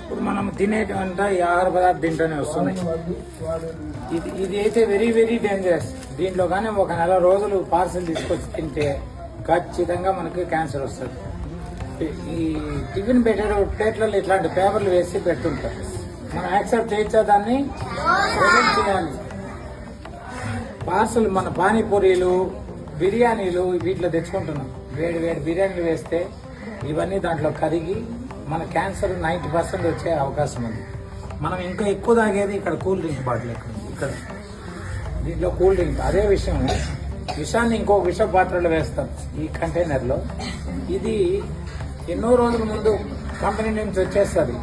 ఇప్పుడు మనం తినేటువంటి ఈ ఆహార పదార్థం దీంట్లోనే వస్తున్నాయి. ఇది అయితే వెరీ వెరీ డేంజరస్. దీంట్లో కానీ ఒక నెల రోజులు పార్సల్ తీసుకొచ్చి తింటే ఖచ్చితంగా మనకి క్యాన్సర్ వస్తుంది. ఈ టిఫిన్ పెట్టే ప్లేట్లలో ఇట్లాంటి పేపర్లు వేసి పెట్టుంటారు. మనం యాక్సెప్ట్ చేయొచ్చా? దాన్ని ప్రివెంట్ చేయాలి. పార్సల్ మన పానీపూరీలు, బిర్యానీలు వీటిలో తెచ్చుకుంటున్నాం. వేడి వేడి బిర్యానీలు వేస్తే ఇవన్నీ దాంట్లో కరిగి మన క్యాన్సర్ 90% వచ్చే అవకాశం ఉంది. మనం ఇంకా ఎక్కువ తాగేది ఇక్కడ కూల్ డ్రింక్ బాటిల్ ఇక్కడ దీంట్లో కూల్ డ్రింక్. అదే విషాన్ని ఇంకో విష పాత్రలో వేస్తాం ఈ కంటైనర్లో. ఇది ఎన్నో రోజుల ముందు కంపెనీ నుంచి వచ్చేస్తుంది.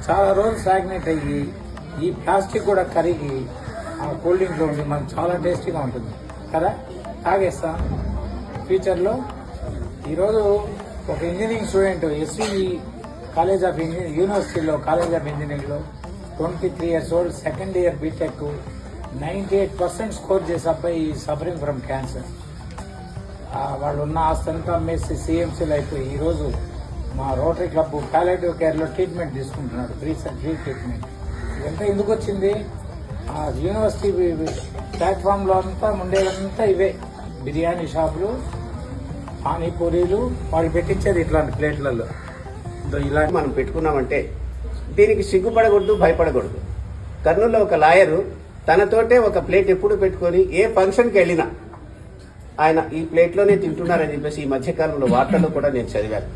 చాలా రోజులు స్టాగ్నేట్ అయ్యి ఈ ప్లాస్టిక్ కూడా కరిగి ఆ కూల్ డ్రింక్లో ఉండి మనకు చాలా టేస్టీగా ఉంటుంది కదా, తాగేస్తాం ఫ్యూచర్లో. ఈరోజు ఒక engineering student SV college of engineering యూనివర్సిటీలో కాలేజ్ ఆఫ్ ఇంజనీరింగ్లో 23 years old, second year BTech, 98% score చేసే అబ్బాయి సఫరింగ్ ఫ్రమ్ క్యాన్సర్. వాళ్ళు ఉన్న ఆస్తంతా అమ్మేసి సిఎంసీలో అయిపోయి ఈరోజు మా రోటరీ క్లబ్ పాలియేటివ్ కేర్లో ట్రీట్మెంట్ తీసుకుంటున్నాడు, ఫ్రీ ట్రీట్మెంట్. ఇదంతా ఎందుకు వచ్చింది? ఆ యూనివర్సిటీ ప్లాట్ఫామ్లో అంతా ఉండేదంతా ఇవే బిర్యానీ షాపులు, పానీపూరీలు, వాళ్ళు పెట్టించేది ఇట్లాంటి ప్లేట్లలో. ఇలా మనం పెట్టుకున్నామంటే దీనికి సిగ్గుపడకూడదు, భయపడకూడదు. కర్నూలులో ఒక లాయరు తనతోటే ఒక ప్లేట్ ఎప్పుడు పెట్టుకొని ఏ ఫంక్షన్కి వెళ్ళినా ఆయన ఈ ప్లేట్లోనే తింటున్నారని చెప్పేసి ఈ మధ్యకాలంలో వార్తల్లో కూడా నేను చదివాను.